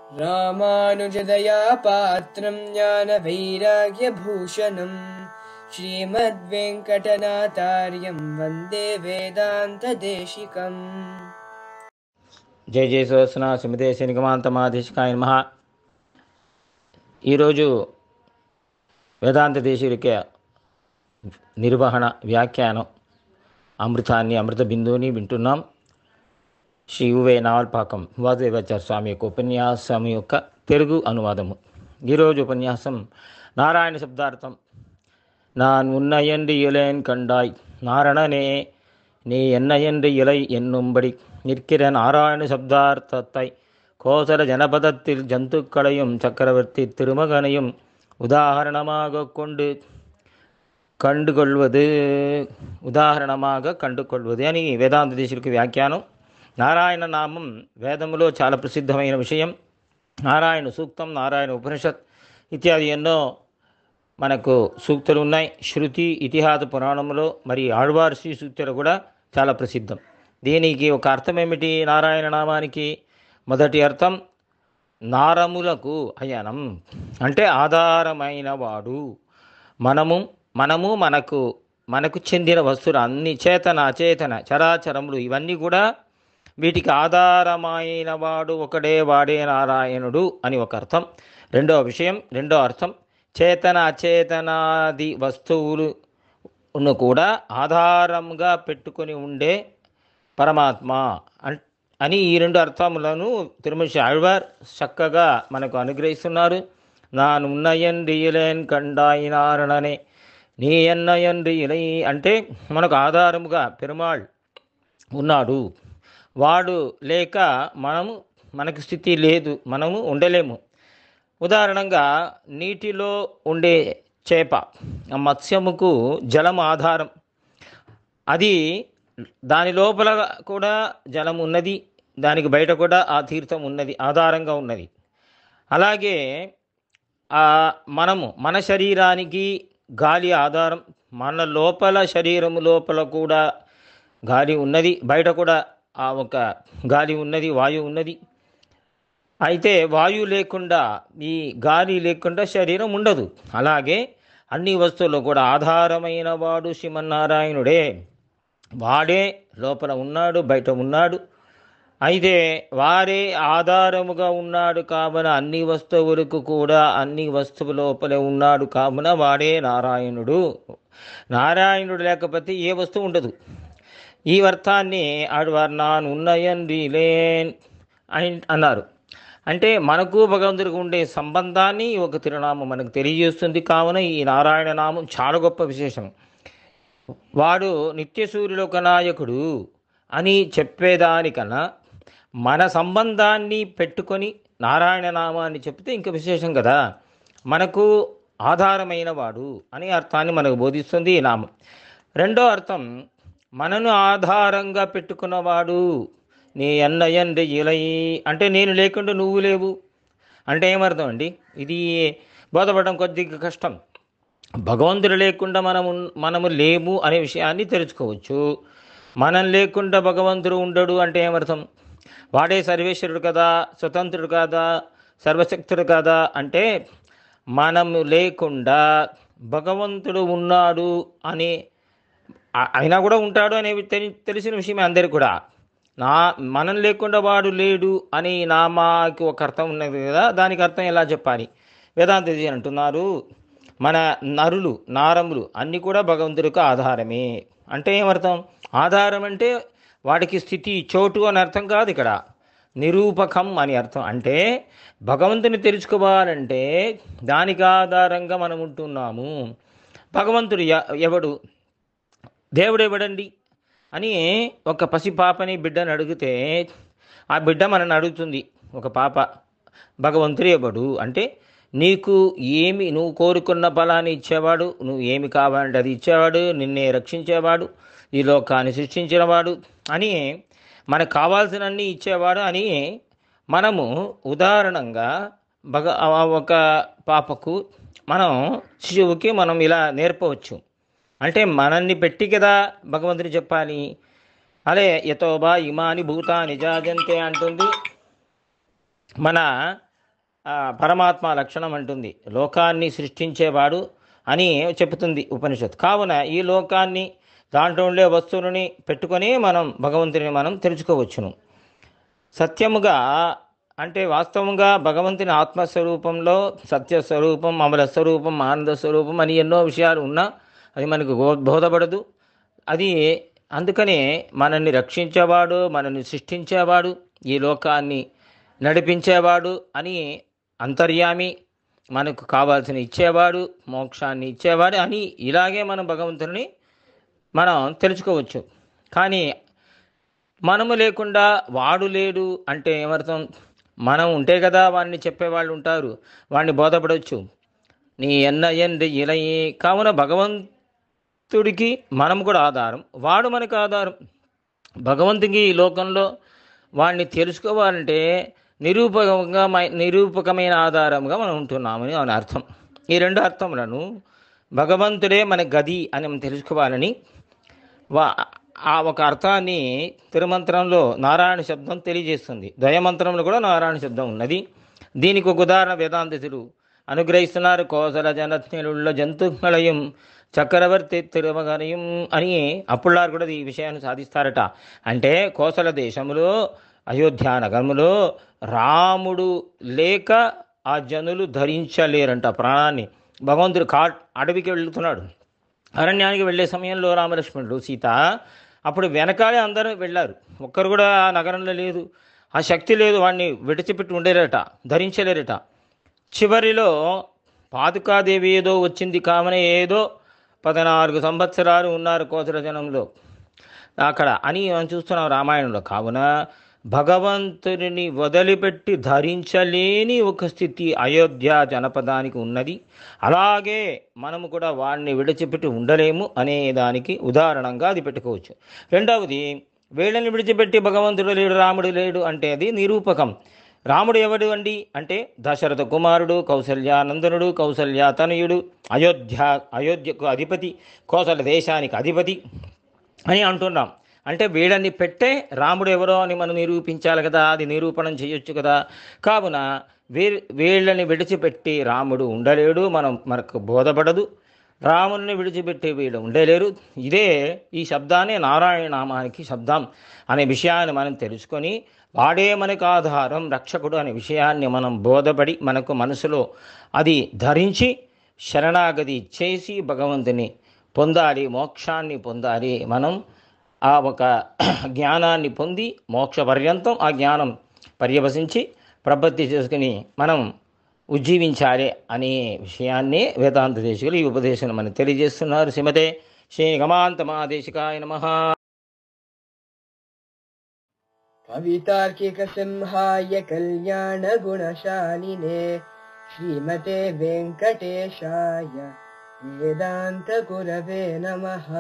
రామానుజదయా పాత్రం జ్ఞాన వైరాగ్య భూషణం శ్రీమద్వేంకటనాథార్యం వందే వేదాంత దేశికం. జయ జయ సోసన సుమిదేశ నిగమాంతమాదేశికాయ నమః. ఈరోజు వేదాంత దేశిక నిర్వహణ వ్యాఖ్యానం అమృతాన్ని అమృత బిందువుని వింటున్నాం. శ్రీ యువే నావల్పాకం వాసుదేవాచార్య స్వామి యొక్క ఉపన్యాసం యొక్క తెలుగు అనువాదము. ఈరోజు ఉపన్యాసం నారాయణ శబ్దార్థం. நான் உன்னையன்று இளையன் கண்டாய் நாரணனே நீ என்னையன்று இலை என்னும்படி நிற்கிற நாராயண சப்தார்த்தத்தை கோசல ஜனபதத்தில் ஜந்துக்களையும் சக்கரவர்த்தி திருமகனையும் உதாரணமாக కండుకొల్வது అని వేదాంత దేశులకు వ్యాఖ్యానం. నారాయణ నామం వేదములో చాలా ప్రసిద్ధమైన విషయం. నారాయణ సూక్తం, నారాయణ ఉపనిషత్ ఇత్యాది ఎన్నో మనకు సూక్తులు ఉన్నాయి. శృతి, ఇతిహాస పురాణంలో మరి ఆళ్వార్ శ్రీ సూక్తులు కూడా చాలా ప్రసిద్ధం. దీనికి ఒక అర్థం ఏమిటి? నారాయణ నామానికి మొదటి అర్థం నారములకు అయనం, అంటే ఆధారమైన వాడు. మనము మనకు చెందిన వస్తువులు అన్ని చేతన అచేతన చరాచరములు ఇవన్నీ కూడా వీటికి ఆధారమైన వాడు ఒకడే, వాడే నారాయణుడు అని ఒక అర్థం. రెండో అర్థం చేతన అచేతనాది వస్తువులను కూడా ఆధారంగా పెట్టుకొని ఉండే పరమాత్మ అని ఈ రెండు అర్థములను తిరుమల ఆళ్వార్ చక్కగా మనకు అనుగ్రహిస్తున్నారు. నాను ఉన్నయండి ఇలేన్ కండాయి నారణనే నీ ఎన్నయండి ఇలై అంటే మనకు ఆధారముగా పెరుమాళ్ ఉన్నాడు. వాడు లేక మనకు స్థితి లేదు, మనము ఉండలేము. ఉదాహరణంగా నీటిలో ఉండే చేప, మత్స్యముకు జలం ఆధారం. అది దాని లోపల కూడా జలం ఉన్నది, దానికి బయట కూడా ఆ తీర్థం ఉన్నది, ఆధారంగా ఉన్నది. అలాగే మన శరీరానికి గాలి ఆధారం. మన లోపల శరీరము లోపల కూడా గాలి ఉన్నది, బయట కూడా ఆ ఒక గాలి ఉన్నది, వాయువు ఉన్నది. అయితే వాయువు లేకుండా, ఈ గాలి లేకుండా శరీరం ఉండదు. అలాగే అన్ని వస్తువులు కూడా ఆధారమైన వాడు శ్రీమన్నారాయణుడే. వాడే లోపల ఉన్నాడు, బయట ఉన్నాడు. అయితే వారే ఆధారముగా ఉన్నాడు కావున అన్ని వస్తువులకు కూడా అన్ని వస్తువు లోపలే ఉన్నాడు కావున వాడే నారాయణుడు. నారాయణుడు లేకపోతే ఏ వస్తువు ఉండదు. ఈ అర్థాన్ని ఆడవారు నాను ఉన్నయండి లేన్ అన్నారు. అంటే మనకు భగవంతుడికి ఉండే సంబంధాన్ని ఒక తిరునామం మనకు తెలియజేస్తుంది. కావున ఈ నారాయణ నామం చాలా గొప్ప విశేషం. వాడు నిత్య సూర్యులోక నాయకుడు అని చెప్పేదానికన్నా మన సంబంధాన్ని పెట్టుకొని నారాయణ నామాన్ని చెప్తే ఇంకా విశేషం కదా. మనకు ఆధారమైన వాడు అనే అర్థాన్ని మనకు బోధిస్తుంది ఈ నామం. రెండో అర్థం మనను ఆధారంగా పెట్టుకున్నవాడు. నీ అన్నయండి ఇలై అంటే నేను లేకుండా నువ్వు లేవు అంటే ఏమర్థం అండి? ఇది బోధపడడం కొద్దిగా కష్టం. భగవంతుడు లేకుండా మనము లేము అనే విషయాన్ని తెలుసుకోవచ్చు. మనం లేకుండా భగవంతుడు ఉండడు అంటే ఏమర్థం? వాడే సర్వేశ్వరుడు కదా, స్వతంత్రుడు కాదా, సర్వశక్తుడు కాదా అంటే మనము లేకుండా భగవంతుడు ఉన్నాడు అని, అయినా కూడా ఉంటాడు అనేవి తెలిసిన విషయమే అందరికి కూడా. మనం లేకుండా వాడు లేడు అని నామాకి ఒక అర్థం ఉన్నది కదా, దానికి అర్థం ఎలా చెప్పాలి? వేదాంత అంటున్నారు, మన నారములు అన్నీ కూడా భగవంతుడికి ఆధారమే అంటే ఏమర్థం? ఆధారం అంటే వాడికి స్థితి, చోటు అని అర్థం కాదు, ఇక్కడ నిరూపకం అని అర్థం. అంటే భగవంతుని తెలుసుకోవాలంటే దానికి ఆధారంగా మనం ఉంటున్నాము. భగవంతుడు ఎవడు, దేవుడు ఎవడండి అని ఒక పసిపాపని బిడ్డని అడిగితే ఆ బిడ్డ మనని అడుగుతుంది, ఒక పాప, భగవంతుడు ఎవడు అంటే నువ్వు కోరుకున్న ఫలాన్ని ఇచ్చేవాడు, నువ్వు ఏమి కావాలంటే అది ఇచ్చేవాడు, నిన్నే రక్షించేవాడు, ఈ లోకాన్ని సృష్టించినవాడు అని, మనకు కావాల్సినన్ని ఇచ్చేవాడు అని మనము ఉదాహరణంగా ఒక పాపకు, శిశువుకి మనం ఇలా నేర్పవచ్చు. అంటే మనల్ని పెట్టి కదా భగవంతుని చెప్పాలి. అదే యతోబా ఇమాని భూతాని జాగంతే అంటుంది మన పరమాత్మ లక్షణం అంటుంది. లోకాన్ని సృష్టించేవాడు అని చెబుతుంది ఉపనిషత్తు. కావున ఈ లోకాన్ని దాంట్లో ఉండే వస్తువులని పెట్టుకొని మనం భగవంతుని మనం తెలుసుకోవచ్చును. సత్యముగా అంటే వాస్తవంగా భగవంతుని ఆత్మస్వరూపంలో సత్యస్వరూపం, అమల స్వరూపం, ఆనంద స్వరూపం అని ఎన్నో విషయాలు ఉన్నా అది మనకు బోధపడదు. అది అందుకనే మనల్ని రక్షించేవాడు, మనల్ని సృష్టించేవాడు, ఈ లోకాన్ని నడిపించేవాడు అని అంతర్యామి, మనకు కావాల్సిన ఇచ్చేవాడు, మోక్షాన్ని ఇచ్చేవాడు అని ఇలాగే మనం భగవంతుని మనం తెలుసుకోవచ్చు. కానీ మనము లేకుండా వాడు లేడు అంటే ఏమర్థం? మనం ఉంటే కదా వాడిని చెప్పేవాళ్ళు ఉంటారు, వాడిని బోధపడవచ్చు. నీ ఎన్నయ్యండి ఇలయి. కావున భగవంతుడికి మనం కూడా ఆధారం, వాడు మనకు ఆధారం. భగవంతుడికి ఈ లోకంలో వాడిని తెలుసుకోవాలంటే నిరూపకమైన ఆధారంగా మనం ఉంటున్నామని అని అర్థం. ఈ రెండు అర్థములను భగవంతుడే మన గది అని మనం తెలుసుకోవాలని ఆ ఒక అర్థాన్ని తిరుమంత్రంలో నారాయణ శబ్దం తెలియజేస్తుంది. ద్వయమంత్రంలో కూడా నారాయణ శబ్దం ఉన్నది. దీనికి ఒక ఉదాహరణ వేదాంతితులు అనుగ్రహిస్తున్నారు. కోసల జనత్నుల జంతులయం చక్రవర్తి తిరుమగనయం అని అప్పుళ్ళారు కూడా ఈ విషయాన్ని సాధిస్తారట. అంటే కోసల దేశంలో అయోధ్య నగరములో రాముడు లేక ఆ జనులు ధరించలేరంట ప్రాణాన్ని. భగవంతుడు అడవికి వెళ్తున్నాడు. అరణ్యానికి వెళ్ళే సమయంలో రామలక్ష్మణుడు సీత అప్పుడు వెనకాలే అందరూ వెళ్ళారు. ఒక్కరు కూడా ఆ నగరంలో లేదు. ఆ శక్తి లేదు, వాడిని విడిచిపెట్టి ఉండేరట, ధరించలేరట. చివరిలో పాదుకాదేవి ఏదో వచ్చింది కామనే ఏదో 14 సంవత్సరాలు ఉన్నారు కోసల జనంలో అక్కడ అని మనం చూస్తున్నాం రామాయణంలో. కావున భగవంతుని వదిలిపెట్టి ధరించలేని ఒక స్థితి అయోధ్య జనపదానికి ఉన్నది. అలాగే మనము కూడా వాడిని విడిచిపెట్టి ఉండలేము అనే దానికి ఉదాహరణంగా అది పెట్టుకోవచ్చు. రెండవది, వీళ్ళని విడిచిపెట్టి భగవంతుడు లేడు, రాముడు లేడు అంటే అది నిరూపకం. రాముడు ఎవడు అండి అంటే దశరథ కుమారుడు, కౌసల్యానందనుడు, కౌసల్యాతనయుడు, అయోధ్యకు అధిపతి, కోసల దేశానికి అధిపతి అని అంటున్నాం. అంటే వీళ్ళని పెట్టే రాముడు ఎవరో అని మనం నిరూపించాలి కదా, అది నిరూపణం చేయొచ్చు కదా. కావున వీళ్ళని విడిచిపెట్టి రాముడు ఉండలేడు, మనకు బోధపడదు. రాముడిని విడిచిపెట్టి వీళ్ళు ఉండలేరు. ఇదే ఈ శబ్దాన్ని నారాయణ నామానికి శబ్దం అనే విషయాన్ని మనం తెలుసుకొని వాడే మనకు ఆధారం, రక్షకుడు అనే విషయాన్ని మనం బోధపడి మనకు మనసులో అది ధరించి శరణాగతి చేసి భగవంతుని పొందాలి, మోక్షాన్ని పొందాలి. మనం ఆ ఒక జ్ఞానాన్ని పొంది మోక్ష పర్యంతం ఆ జ్ఞానం పర్యవసించి ప్రబద్ధి చేసుకుని మనం ఉజ్జీవించాలి అనే విషయాన్ని వేదాంత దేశికులు ఈ ఉపదేశం మనకు తెలియజేస్తున్నారు. శ్రీమతే శ్రీ గమాంత మహాదేశికాయ నమః. కవితార్కిక సింహాయ కళ్యాణ గుణశాలినే శ్రీమతే వెంకటేశాయ వేదాంత గురవే నమః.